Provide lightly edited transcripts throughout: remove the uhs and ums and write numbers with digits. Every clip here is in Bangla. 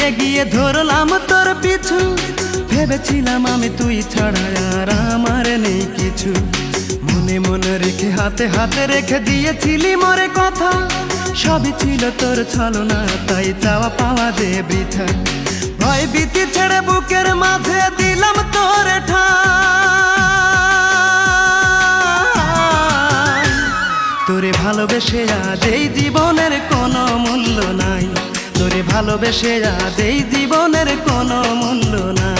দিয়ে গিয়ে ধরলাম তোর পিছু, ভেবেছিলাম আমি তুই ছাড়া আর আমার নেই কিছু। মনে মনে রেখে হাতে হাতে রেখে দিয়েছিলি মোরে কথা, সবই ছিল তোর ছলনা, তাই চাওয়া পাওয়া যে বৃথা। ভয় ভীতি ছেড়ে বুকের মাঝে দিলাম তোর ঠাঁই। তোরে ভালোবেসে আজ এই জীবনের কোনো মূল্য নাই, তোরে ভালোবেসে আজ এই জীবনের কোনো মূল্য নাই।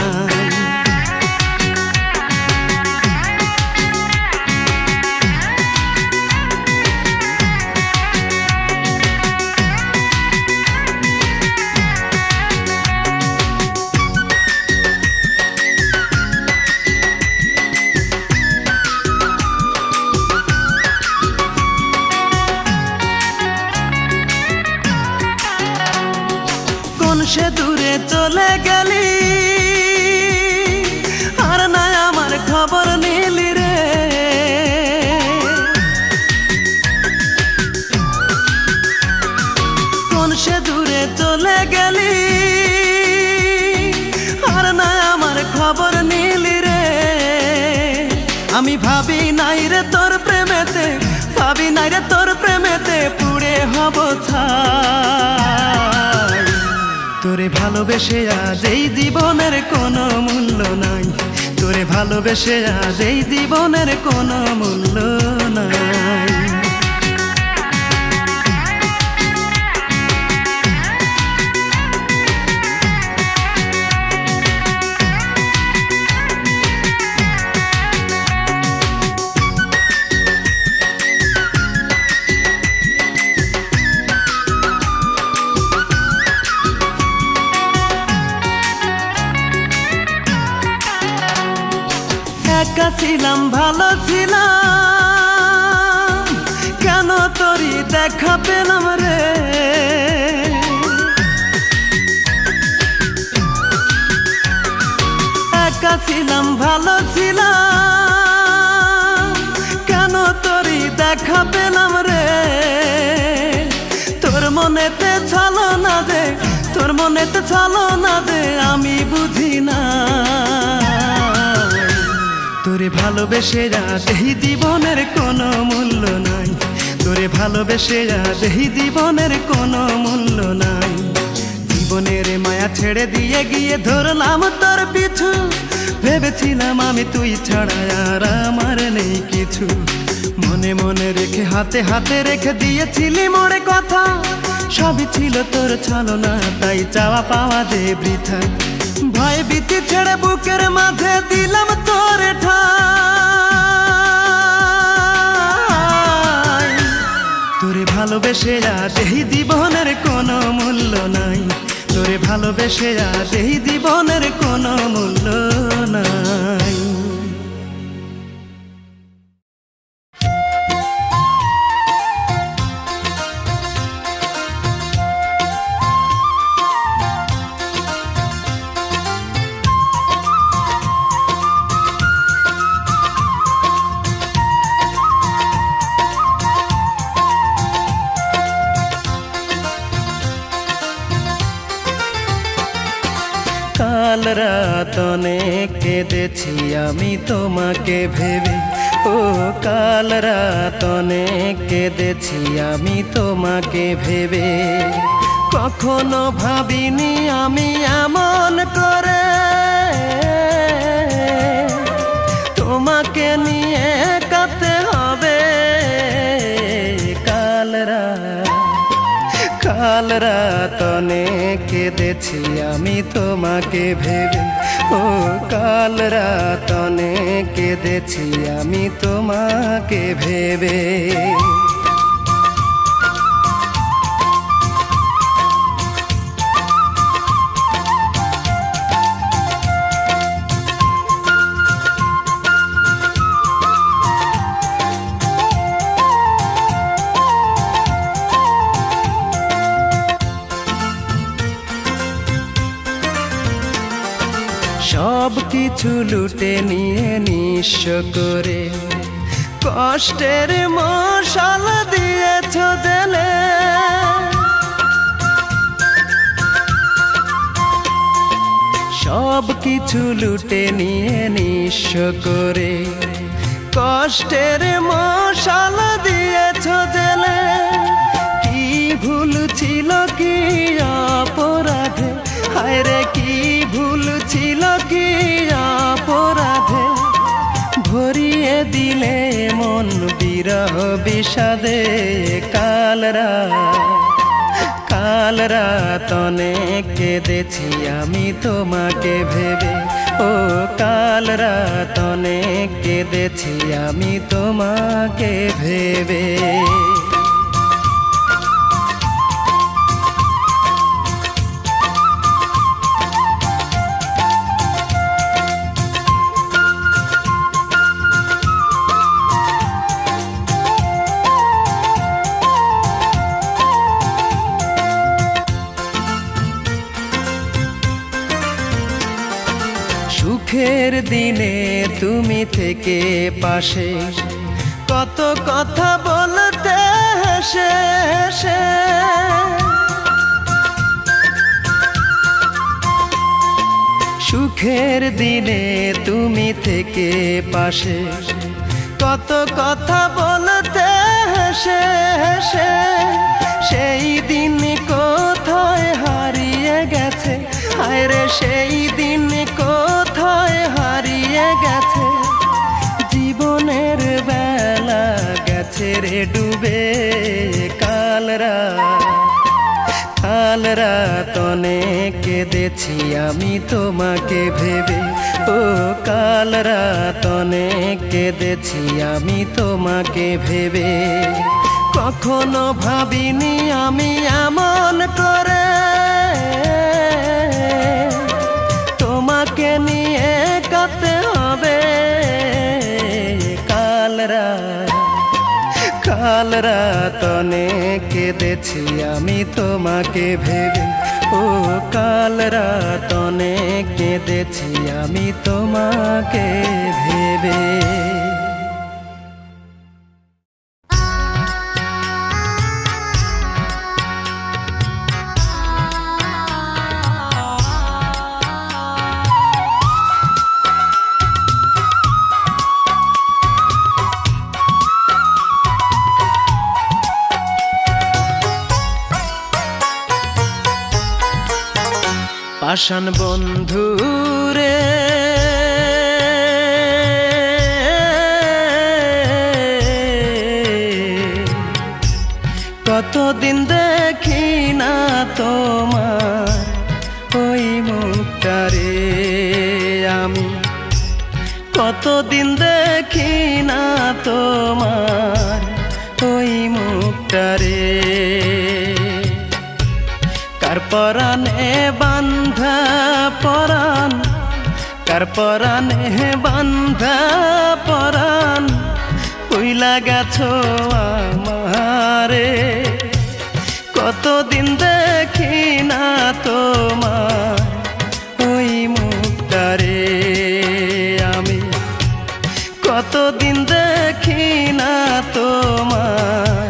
সে দূরে চলে গেলি, আর না আমার খবর নিলি রে। কোন সে দূরে চলে গেলি, আর না আমার খবর নিলি রে। আমি ভাবি নাই রে তোর প্রেমেতে, ভাবি নাই রে তোর প্রেমেতে পুড়ে হব ছাই। তোরে ভালোবেসে আজ এই জীবনের কোনো মূল্য নাই, তোরে ভালোবেসে আজ এই জীবনের কোনো মূল্য নাই। একা ছিলাম ভালো ছিলাম, কেন তোরই দেখা পেলাম রে। একা ছিলাম ভালো ছিলাম, কেন তোরই দেখা পেলাম রে। তোর মনেতে ছলো না দে, তোর মনেতে ছলো না দে, আমি বুঝি না। তোরে ভালোবেসে আজ এই জীবনের কোনো মূল্য নাই, তোরে ভালোবেসে আজ এই জীবনের কোনো মূল্য নাই। জীবনের মায়া ছেড়ে দিয়ে গিয়ে ধরলাম তোর পিছু, ভেবেছিলাম আমি তুই ছাড়া আর আমার নেই কিছু। মনে মনে রেখে হাতে হাতে রেখে দিয়েছিলি মোরে কথা, সবই ছিল তোর ছলনা, তাই চাওয়া পাওয়া যে বৃথা। ভয় ভীতি ছেড়ে বুকের মাঝে দিলাম তোর ঠাঁই। তোরে ভালোবেসে আজ এই জীবনের কোনো মূল্য নাই, তোরে ভালোবেসে আজ এই জীবনের কোনো মূল্য নাই। কাল রাত অনেক কেঁদেছি আমি তোমাকে ভেবে, ও কাল রাত অনেক কেঁদেছি আমি তোমাকে ভেবে। কখনো ভাবিনি আমি এমন করে তোমাকে নিয়ে কাঁদতে হবে। কাল রাত অনেক কেঁদেছি আমি তোমাকে ভেবে, ও কাল রাত অনেক কেঁদেছি আমি তোমাকে ভেবে। সব কিছু লুটে নিয়ে নিঃস্ব করে কষ্টের মশাল দিয়েছ জেলে। সব কিছু লুটে নিয়ে নিঃস্ব করে কষ্টের মশালা দিয়েছ জেলে। কি ভুল ছিল কি অপরাধে, হায় রে কি ভুল ছিল কি অপরাধে, ভরিয়ে দিলে মন বিরহ বিষাদে। কাল রাত অনেক কেঁদেছি আমি তোমাকে ভেবে, ও কাল রাত অনেক কেঁদেছি আমি তোমাকে ভেবে। সুখের দিনে তুমি থেকে পাশে, কত কথা বলতে হেসে হেসে। সুখের দিনে তুমি থেকে পাশে, কত কথা বলতে হেসে হেসে। সেই দিন কোথায় হারিয়ে গেছে, হায় রে সেই দিন কোথায় হারিয়ে গেছে। জীবনের বেলা গেছে রে ডুবে। কাল রাত অনেক কেঁদেছি আমি তোমাকে ভেবে, ও কাল রাত অনেক কেঁদেছি আমি তোমাকে ভেবে। কখনো ভাবিনি আমি এমন করে তোমাকে নিয়ে কাঁদতে হবে। কাল রাত অনেক কেঁদেছি আমি তোমাকে ভেবে, ও কাল রাত অনেক কেঁদেছি আমি তোমাকে ভেবে। পাষাণ বন্ধু রে কতদিন দেখি না তোমার ওই মুখটা রে। আমি কতদিন দেখি না তোমার ওই মুখটা রে। কার পরাণে বান্ধা পরাণ, কার পরাণে বান্ধা পরাণ, কইলা গেছো আমারে। কতদিন দেখি না তোমার ওই মুখটা রে। আমি কতদিন দেখি না তোমার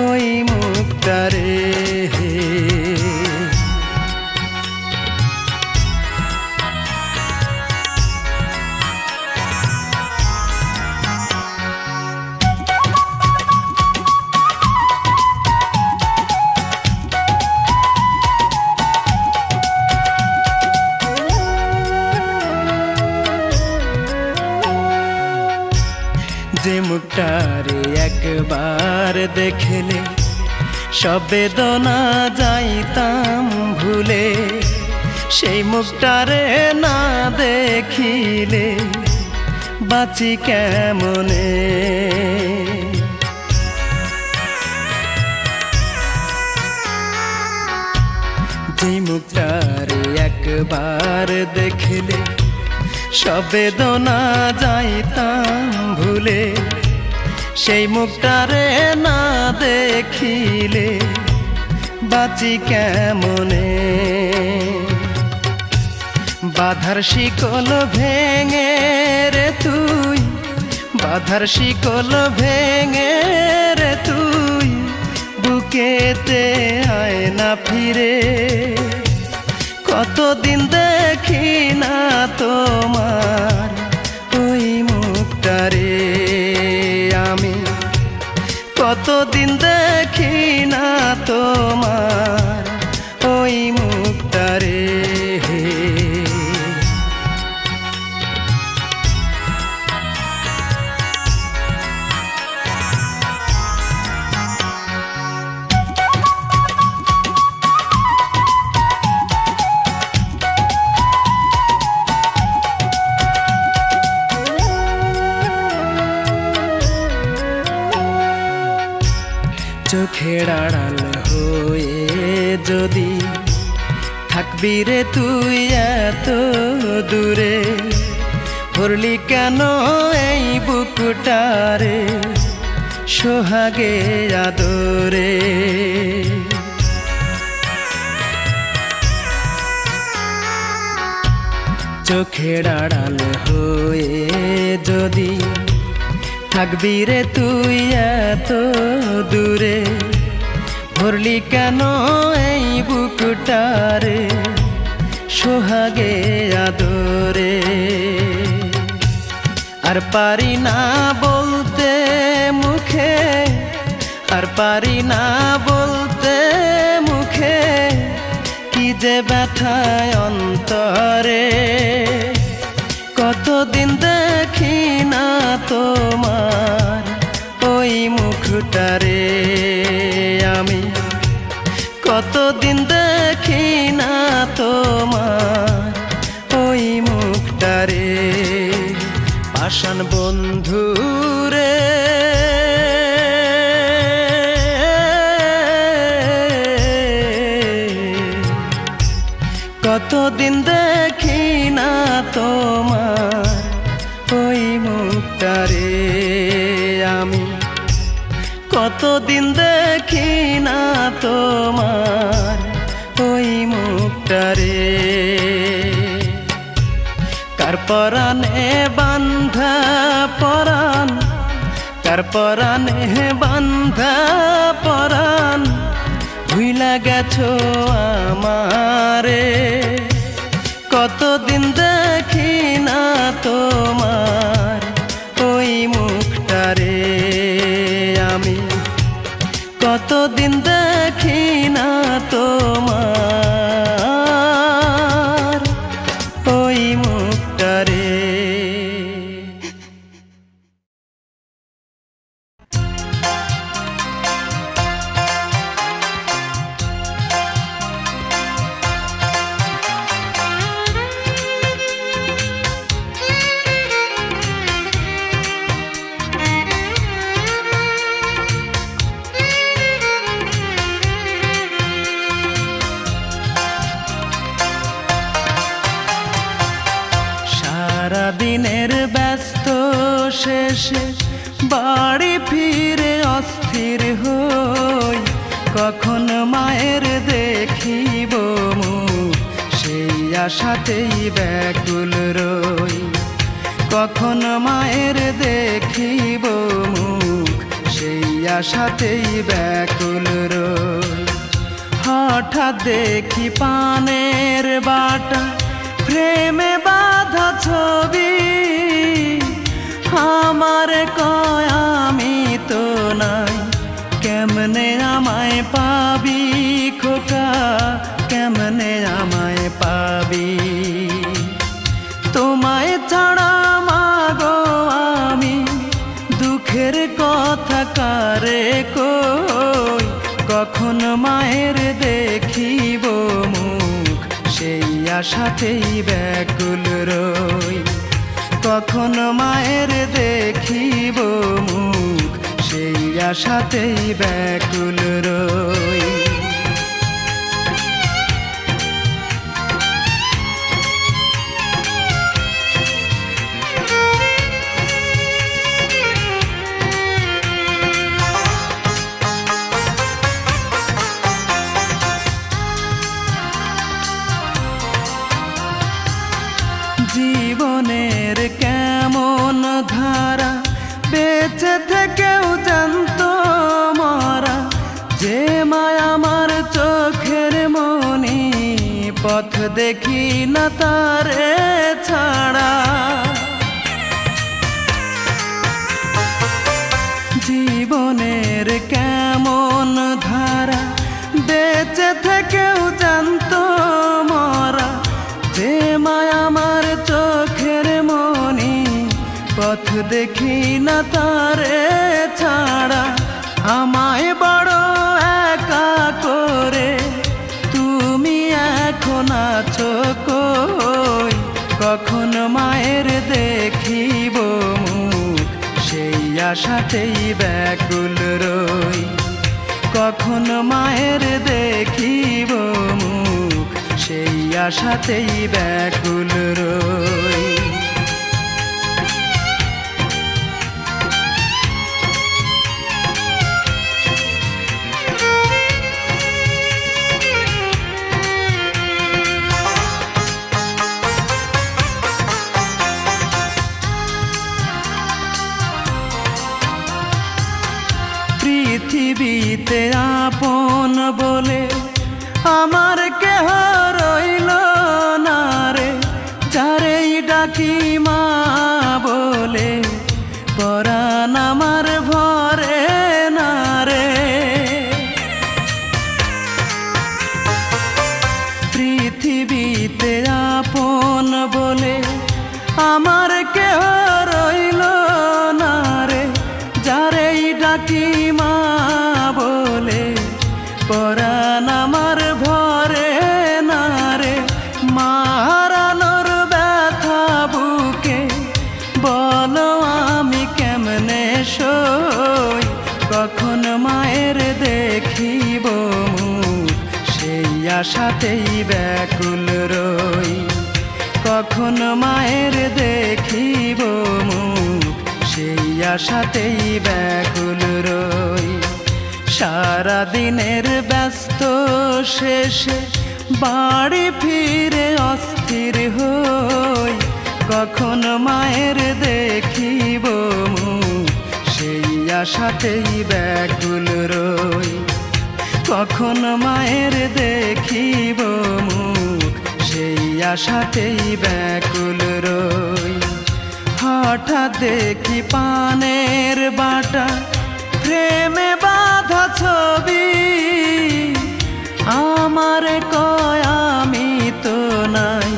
ওই মুখটা রে। যে মুখটারে একবার দেখলে সব বেদনা যাইতাম ভুলে, সেই মুখটারে না দেখিলে বাঁচি কেমনে। যে মুখটারে একবার দেখলে সব বেদনা যাইতাম ভুলে, সেই মুখটারে না দেখিলে বাঁচি কেমনে। বাধার শিকল ভেঙে রে তুই, বাধার শিকল ভেঙে রে তুই, বুকেতে আয় না ফিরে। কতদিন দেখি কতদিন দেখি না তোমার ওই মুখটারে। চোখের আড়াল হয়ে যদি থাকবি রে তুই এত দূরে, ভরলি কেন এই বুকটারে সোহাগে আদরে। চোখের আড়াল হয়ে যদি থাকবি রে তুই এত দূরে, ভরলি কেন এই বুকটারে সোহাগে আদরে। আর পারি না বলতে মুখে, আর পারি না বলতে মুখে, কি যে ব্যথায় অন্তরে। কতদিন দেখি না তোমার ওই মুখটারে আমি, কতদিন দেখি না তোমার ওই মুখটারে। পাষাণ বন্ধুরে কতদিন দেখি না তোমার ওই মুখটারে আমি, কতদিন দেখি না তোমার ওই মুখটারে। কার পরাণে বান্ধা পরাণ, কার পরাণে বান্ধা পরাণ, ভুইলা গেছো আমারে। কতদিন দেখি না তোমার ওই মুখটারে আমি, কতদিন দেখি না তোমার ওই মুখটারে। সারাদিনের ব্যস্ত শেষে বাড়ি ফিরে অস্থির হই, কখন মায়ের দেখিব মুখ সেই আশাতেই ব্যাকুল রই। কখন মায়ের দেখিব মুখ সেই আশাতেই ব্যাকুল রই। হঠাৎ দেখি পানের বাটা প্রেমে বাঁধা ছবি, আমার কয় আমি তো নাই, কেমনে আমায় পাবি খোকা, কেমনে আমায় পাবি। তোমায় ছাড়া মাগো আমি দুঃখের কথা কারে কই, কখন মায়ের দেখিব মুখ সেই আশাতেই ব্যাকুল রই। কখন মায়ের দেখিব মুখ সেই আশাতেই ব্যাকুল রই। জীবনের কেমন ধারা বেঁচে থেকেও জানতো মরা, যে মায়া আমার চোখের মনি পথ দেখি না তারে ছাড়া। জীবনের মনের কেমন ধারা, বেঁচে থেকেও জানতো মরা, যে মায়া আমার চোখের মনি, পথ দেখি না তারে ছাড়া। আমায় বড় একা করে তুমি এখন আছো কই, কখন মায়ের দেখিব মুখ, সেই আশাতেই ব্যাকুল রই। কখন মায়ের দেখিব মুখ, সেই আশাতেই ব্যাকুল রই। পৃথিবীতে আপন বলে আমার কেহ রইল না রে, যারেই ডাকি মা বলে পরাণ আমার ভরে না রে। পৃথিবীতে আপন বলে আমার কেহ রইল না রে, যারেই ডাকি মা বলে পরাণ আমার ভরে না রে। মা হারানোর ব্যথা বুকে বলো আমি কেমনে সই, কখন মায়ের দেখিব মুখ, সেই আশাতেই ব্যাকুল রই। কখন মায়ের দেখিব মুখ, সেই আশাতেই ব্যাকুল রই। সারা দিনের ব্যস্ত শেষে বাড়ি ফিরে অস্থির হই, কখন মায়ের দেখিব মুখ, সেই আশাতেই ব্যাকুল রই। কখন মায়ের দেখিব মুখ, সেই আশাতেই ব্যাকুল রই। হঠাৎ দেখি পানের বাটা, প্রেমে বাঁধা ছবি, আমার কয় আমি তো নাই,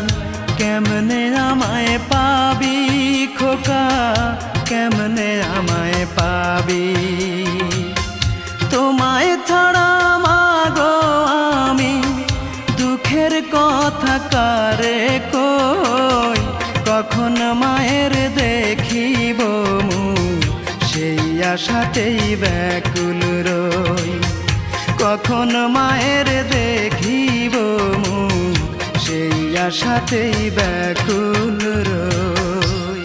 কেমনে আমায় পাবি খোকা, কেমনে আমায় পাবি। তোমায় ছাড়া মাগো আমি দুঃখের কথা কারে কই, কখন মায়ের দেখিব মুখ, সেই আশাতেই ব্যাকুল রই। কখন মায়ের দেখিব মুখ, সেই আশাতেই ব্যাকুল রই।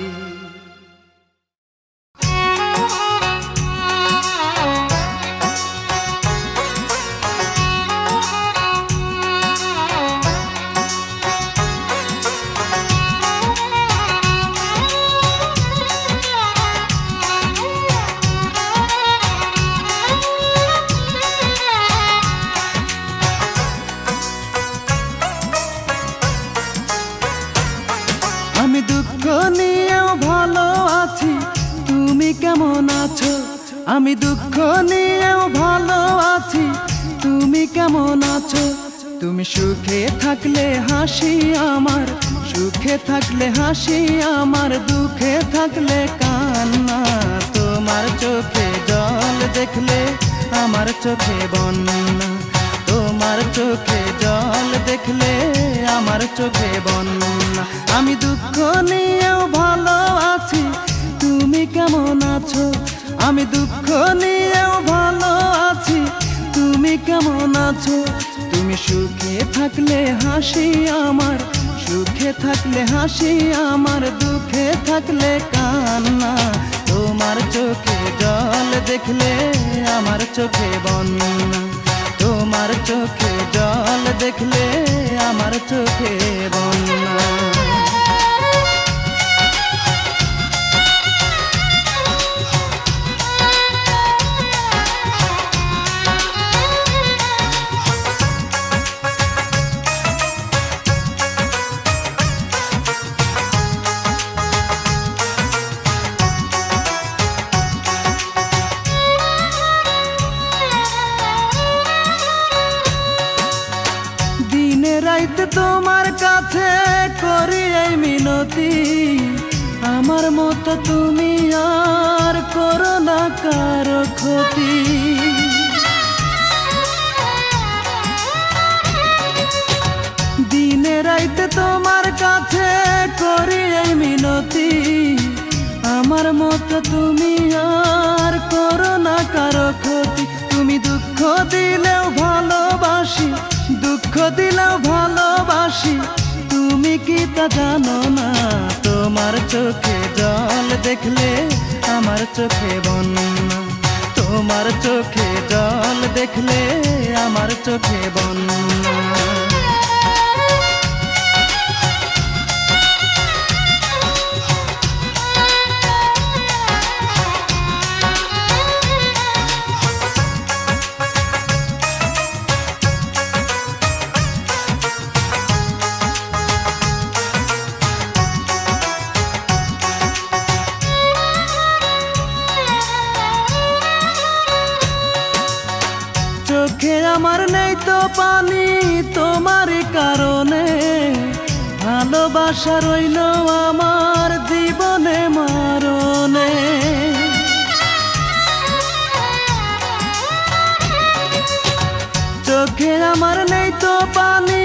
আমি দুঃখ নিয়েও ভালো আছি, তুমি কেমন আছো? আমি দুঃখ নিয়েও ভালো আছি, তুমি কেমন আছো? তুমি সুখে থাকলে হাসি আমার, সুখে থাকলে হাসি আমার, দুঃখে থাকলে কান্না। তোমার চোখে জল দেখলে আমার চোখে বন্যা, তোমার চোখে জল দেখলে আমার চোখে বন্যা। আমি দুঃখ নিয়েও ভালো আছি, তুমি কেমন আছো? আমি দুঃখ নিয়েও ভালো আছি, তুমি কেমন আছো? তুমি সুখে থাকলে হাসি আমার, সুখে থাকলে হাসি আমার, দুঃখে থাকলে কান্না। তোমার চোখে জল দেখলে আমার চোখে বন্যা, তোমার চোখে জল দেখলে আমার চোখে বন্যা। আমার মতো তুমি আর করো না কারো ক্ষতি। দিনে রাইতে তোমার কাছে করি এই মিনতি, আমার মতো তুমি আর করো না কারো ক্ষতি। তুমি দুঃখ দিলেও ভালোবাসি, দুঃখ দিলেও ভালোবাসি, তুমি কি তা জানো না? তোমার চোখে জল দেখলে আমার চোখে বন্যা, তোমার চোখে জল দেখলে আমার চোখে বন্যা। চোখে আমার নেই তো পানি তোমারই কারণে, ভালোবাসা রইল আমার জীবনে মরণে। চোখে আমার নেই তো পানি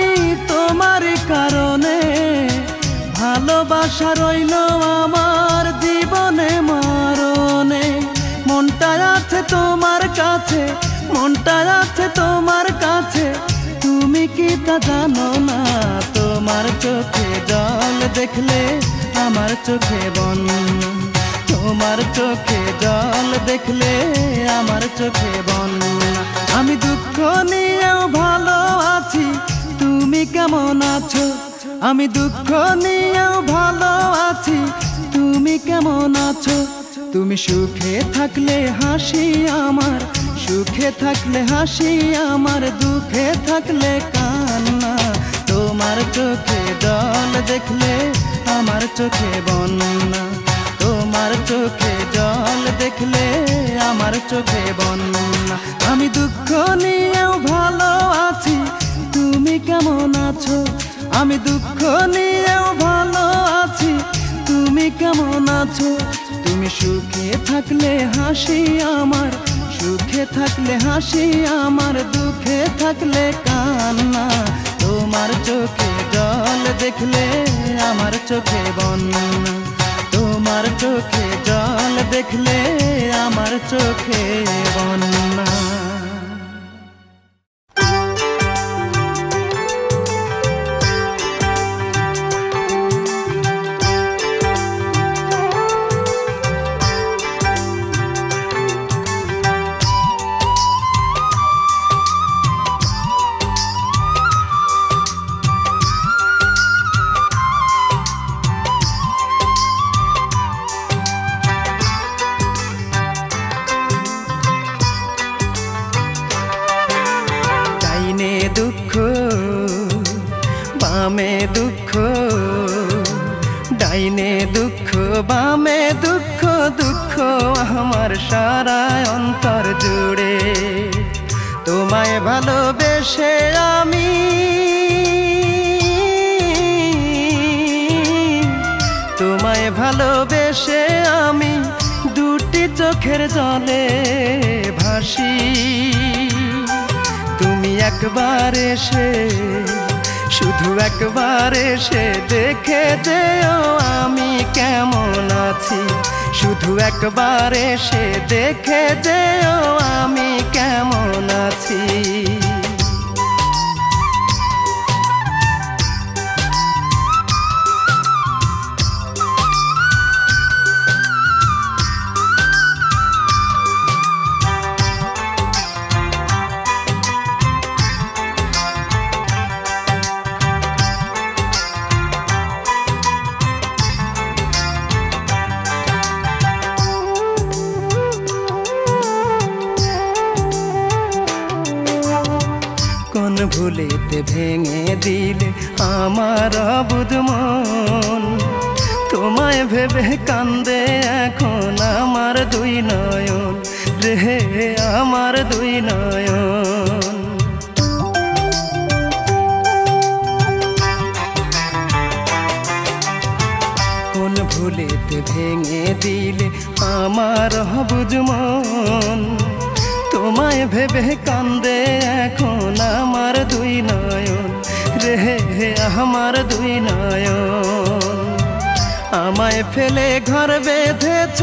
তোমারই কারণে, ভালোবাসা রইল আমার জীবনে মরণে। মনটা আছে তোমার কাছে, মনটা আছে তোমার কাছে, তুমি কি তা জানো না? তোমার চোখে জল দেখলে আমার চোখে বন্যা, তোমার চোখে জল দেখলে আমার চোখে বন্যা। আমি দুঃখ নিয়েও ভালো আছি, তুমি কেমন আছো? আমি দুঃখ নিয়েও ভালো আছি, তুমি কেমন আছো? তুমি সুখে থাকলে হাসি আমার, সুখে থাকলে হাসি আমার, দুঃখে থাকলে কান্না। তোমার চোখে জল দেখলে আমার চোখে বন্যা, তোমার চোখে জল দেখলে আমার চোখে বন্যা। আমি দুঃখ নিয়েও ভালো আছি, তুমি কেমন আছো? আমি দুঃখ নিয়েও ভালো আছি, তুমি কেমন আছো? তুমি সুখে থাকলে হাসি আমার, সুখে থাকলে হাসি আমার, দুঃখে থাকলে কান্না। তোমার চোখে জল দেখলে আমার চোখে বন্যা, তোমার চোখে জল দেখলে আমার চোখে বন্যা। দুঃখ বামে দুঃখ, ডাইনে দুঃখ বামে দুঃখ, দুঃখ আমার সারা অন্তর জুড়ে। তোমায় ভালোবেসে আমি, তোমায় ভালোবেসে আমি দুটি চোখের জলে ভাসি। তুমি একবার এসে, শুধু একবার এসে দেখে যেও আমি কেমন আছি, শুধু একবার এসে দেখে যেও আমি কেমন আছি। কোন ভুলেতে ভেঙে দিলে আমার অবুঝ মন, তোমায় ভেবে কান্দে এখন আমার দুই নয়ন রে, আমার দুই নয়ন। কোন ভুলেতে ভেঙে দিলে আমার বুঝ মন, তোমায় ভেবে কান্দে এখন আমার দুই নয়ন রে, আমার দুই নয়ন। আমায় ফেলে ঘর বেঁধেছ,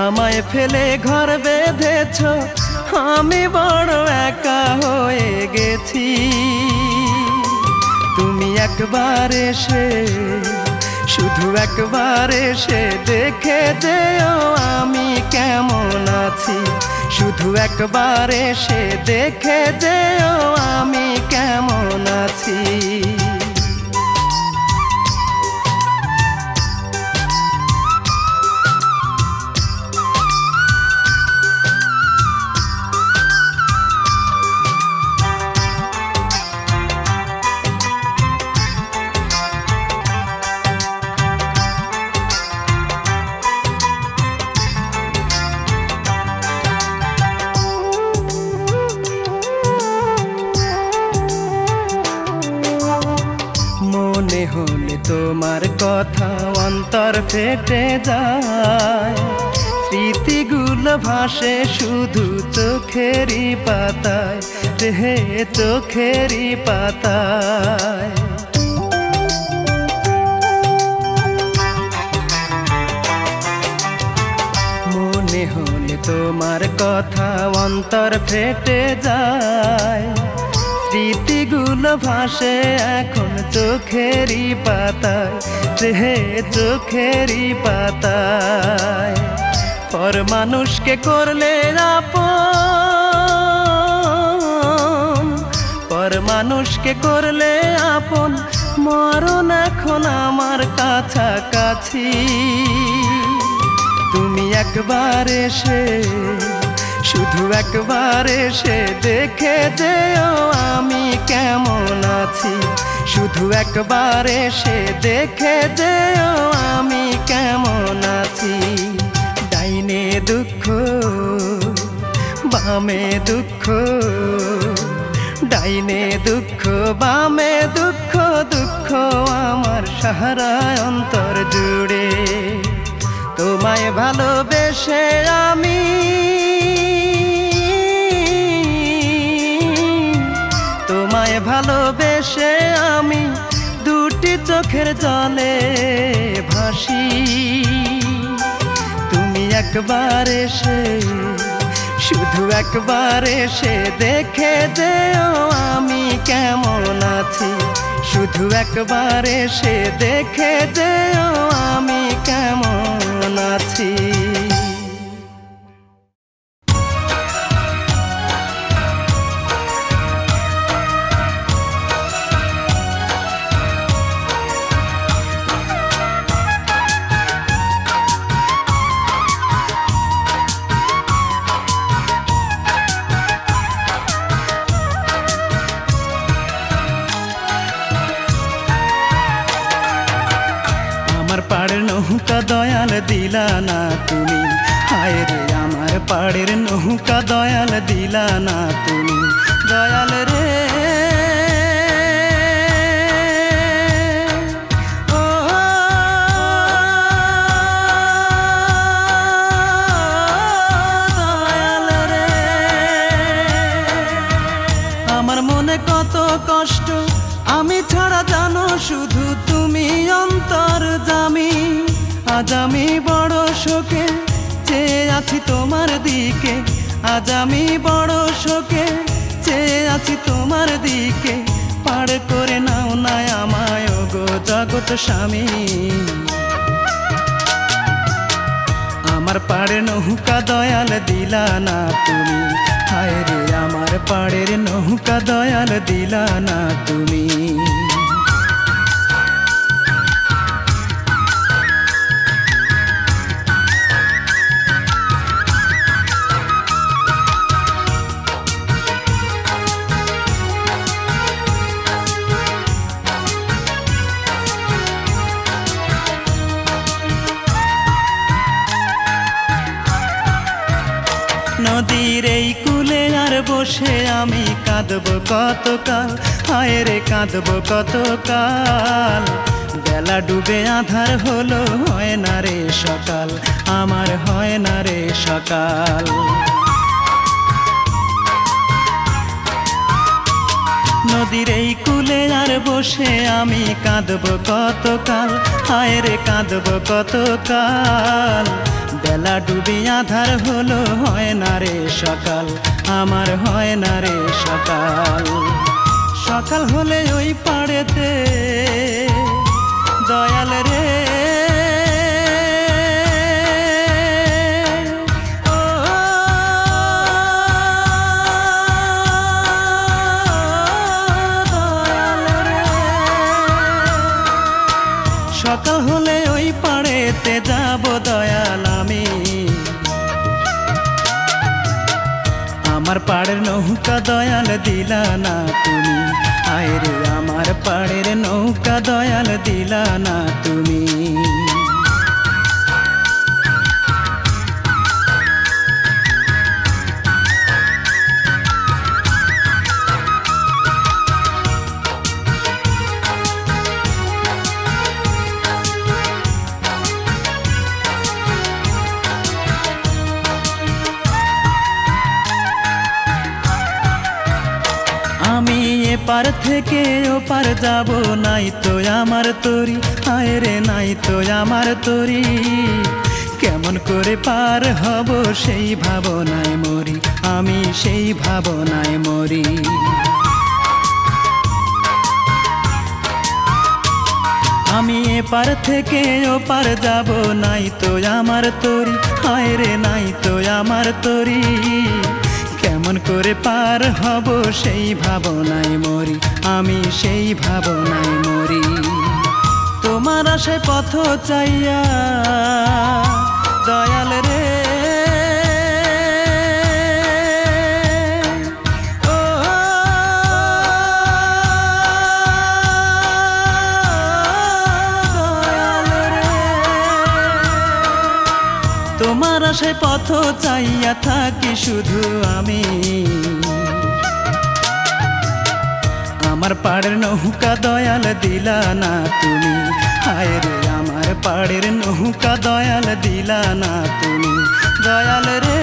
আমায় ফেলে ঘর বেঁধেছ, আমি বড় একা হয়ে গেছি। তুমি একবার এসে, শুধু একবার এসে দেখে যেও আমি কেমন আছি, শুধু একবার এসে দেখে যেও আমি কেমন আছি। মনে হলে তোমার কথা অন্তর ফেটে যায়, স্মৃতিগুলো ভাসে শুধু চোখেরই পাতায় রে, চোখেরই পাতায়। মনে হলে তোমার কথা অন্তর ফেটে যায়, স্মৃতিগুলো ভাসে এখন চোখেরই পাতায় রে, চোখেরই পাতায়। পর মানুষকে করলে আপন, পর মানুষকে করলে আপন, মরণ এখন আমার কাছাকাছি। তুমি একবার এসে, শুধু একবার এসে দেখে যেও আমি কেমন আছি, শুধু একবার এসে দেখে যেও আমি কেমন আছি। ডাইনে দুঃখ বামে দুঃখ, ডাইনে দুঃখ বামে দুঃখ, দুঃখ আমার সারা অন্তর জুড়ে। তোমায় ভালোবেসে আমি, তোমায় ভালোবেসে আমি দুটি চোখের জলে ভাসি। তুমি একবার এসে, শুধু একবার এসে দেখে যেও আমি কেমন আছি, শুধু একবার এসে দেখে যেও আমি কেমন আছি। পাড়ের নৌকা দয়াল দিলা না তুমি, হায় রে আমার পাড়ের নৌকা দয়াল দিলা না তুমি, দয়াল রে। ও দয়াল রে, আমার মনে কত কষ্ট, আমি ছাড়া জানো শুধু তুমি অন্তর্যামী। আজ আমি বড় শোকে চেয়ে আছি তোমার দিকে, আজ আমি বড় শোকে চেয়ে আছি তোমার দিকে। পার করে নাও না আমায় গো জগৎ স্বামী, আমার পাড়ে নৌকা দয়াল দিলা না তুমি, হায় রে আমার পাড়ের নৌকা দয়াল দিলা না তুমি। নদীর এই কূলে আর বসে আমি কাঁদব কতকাল, হায় রে কাঁদব কতকাল। বেলা ডুবে আধার হলো, হয় না রে সকাল, আমার হয় না রে সকাল। নদীর এই কূলে আর বসে আমি কাঁদব কতকাল, হায় রে কাঁদব কতকাল। বেলা ডুবে আধার হলো, হয় না রে সকাল, আমার হয় না রে সকাল। সকাল হলে ওই পাড়েতে দয়াল রে সকাল হলে ওই পাড়েতে যাব দয়াল আমি। আমার পাড়ের নৌকা দয়াল দিলা না তুমি, আয় রে আমার পাড়ের নৌকা দয়াল দিলা না তুমি। আমি এপার থেকে ওপার যাব, নাই তো আমার তরি, হায় রে নাই তো আমার তরি। কেমন করে পার হব সেই ভাবনায় মরি, আমি সেই ভাবনায় মরি। আমি এপার থেকে ওপার যাব, নাই তো আমার তরি, হায় রে নাই তো আমার তরি। কেমন করে পার হব সেই ভাবনায় মরি, আমি সেই ভাবনায় মরি। তোমার আশায় পথ চাইয়া দয়াল রে তোমার আশায় পথ চাইয়া থাকি শুধু আমি। আমার পাড়ের নৌকা দয়াল দিলা না তুমি, হায় রে আমার পাড়ের নৌকা দয়াল দিলা না তুমি, দয়াল রে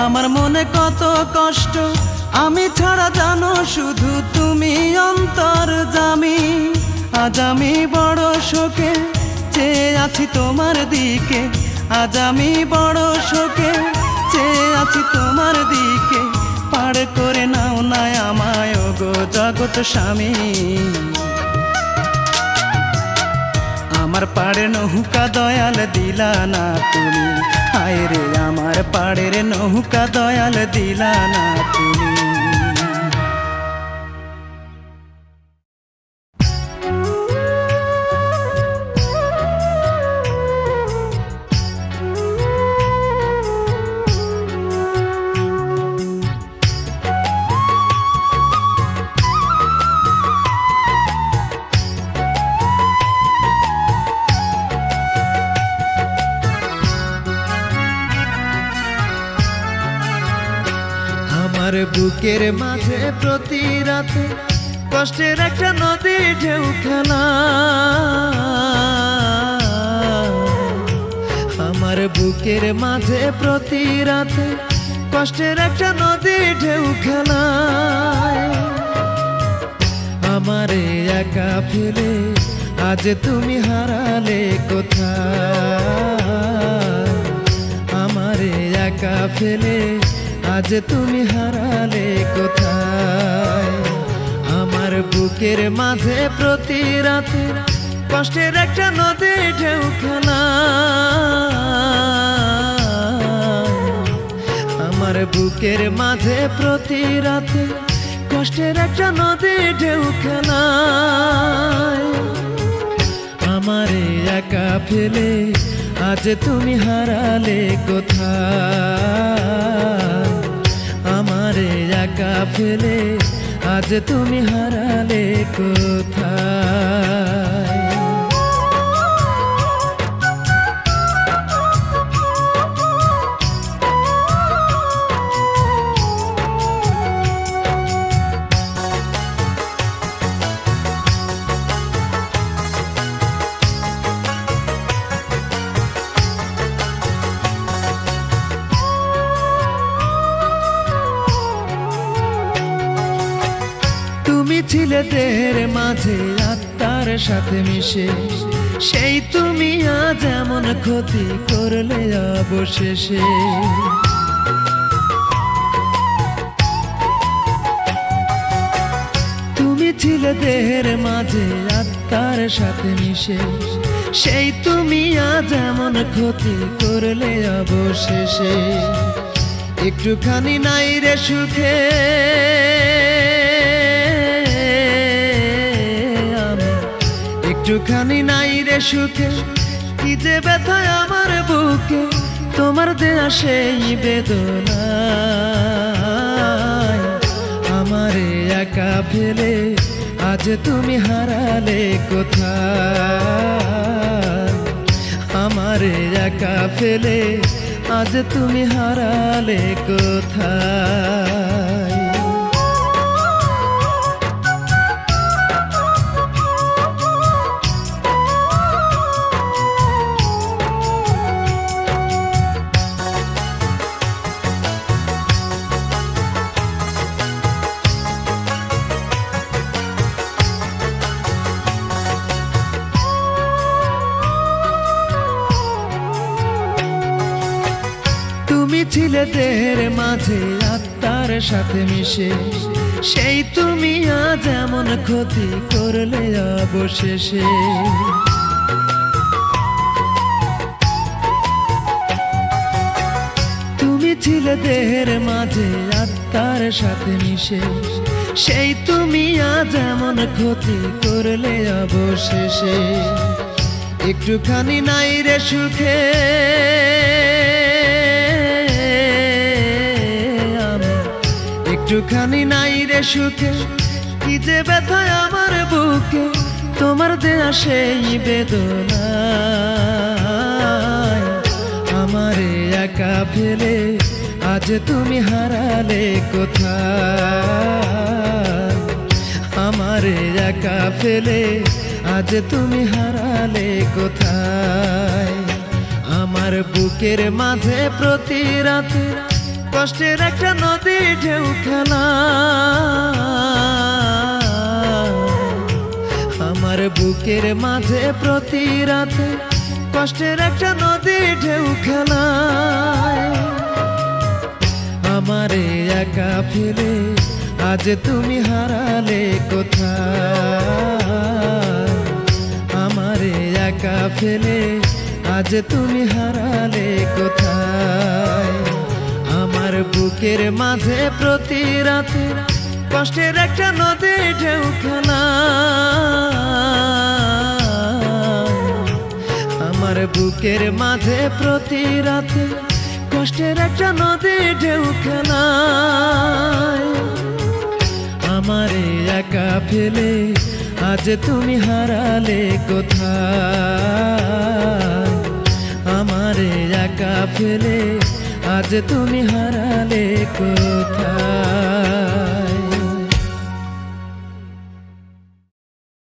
আমার মনে কত কষ্ট, আমি ছাড়া জানো শুধু তুমি অন্তর্যামী। আজ আমি বড় শোকে চেয়ে আছি তোমার দিকে, আজ আমি বড় শোকে চেয়ে আছি তোমার দিকে। পার করে নাও না আমায় গো জগৎ স্বামী। আমার পাড়ের নৌকা দয়াল দিলা না তুমি, হায় রে আমার পাড়ের নৌকা দয়াল দিলা না তুমি। আমার বুকের মাঝে প্রতি রাতে কষ্টের একটা নদী ঢেউ খেলা। আমার বুকের মাঝে প্রতি রাতে কষ্টের একটা নদী ঢেউ খেলা। আমারে একা ফেলে আজ তুমি হারালে কোথায়। আমারে একা ফেলে আজ তুমি হারালে কোথায়। আমার বুকের মাঝে প্রতি রাতে কষ্টের একটা নদী ঢেউ খেলা। আমার বুকের মাঝে প্রতি রাতে কষ্টের একটা নদী ঢেউ খেলা। আমারে একা ফেলে আজ তুমি হারালে কোথায়। আমারে একা ফেলে আজ তুমি হারালে কোথায়? তুমি ছিলে দেহের মাঝে আত্মার সাথে মিশে, সেই তুমি আজ এমন ক্ষতি করলে অবশেষে। তুমি ছিলে দেহের মাঝে আত্মার সাথে মিশে, সেই তুমি আজ এমন ক্ষতি করলে অবশেষে। একটুখানি নাই রে সুখে একটুখানি নাই রে সুখে, কি যে ব্যথায় আমার বুকে তোমার দেয়া সেই বেদনা। আমারে একা ফেলে আজ তুমি হারালে কোথায়? আমারে একা ফেলে আজ তুমি হারালে কোথায়? তুমি ছিলে দেহের মাঝে আত্মার সাথে মিশে, সেই তুমি আজ এমন ক্ষতি করলে অবশেষে। তুমি ছিলে দেহের মাঝে আত্মার সাথে মিশে, সেই তুমি আজ এমন ক্ষতি করলে অবশেষে। একটুখানি নাই রে সুখে একটুখানি নাই রে সুখে, কি যে ব্যথায় আমার বুকে তোমার দেয়া সেই বেদনা। আমারে একা ফেলে আজ তুমি হারালে কোথায়? আমারে একা ফেলে আজ তুমি হারালে কোথায়? আমার বুকের মাঝে প্রতি রাতে কষ্টের একটা নদী ঢেউ খেলা। আমার বুকের মাঝে প্রতি রাতে কষ্টের একটা নদী ঢেউ খেলা। আমারে একা ফেলে আজ তুমি হারালে কোথায়? আমারে একা ফেলে আজ তুমি হারালে কোথায়? আমার বুকের মাঝে প্রতি রাতে কষ্টের একটা নদী ঢেউ খেলা। আমার বুকের মাঝে প্রতি রাতে কষ্টের একটা নদী ঢেউ খেলা। আমারে একা ফেলে আজ তুমি হারালে কোথায়? আমারে একা ফেলে আজ তুমি হারালে কোথায়?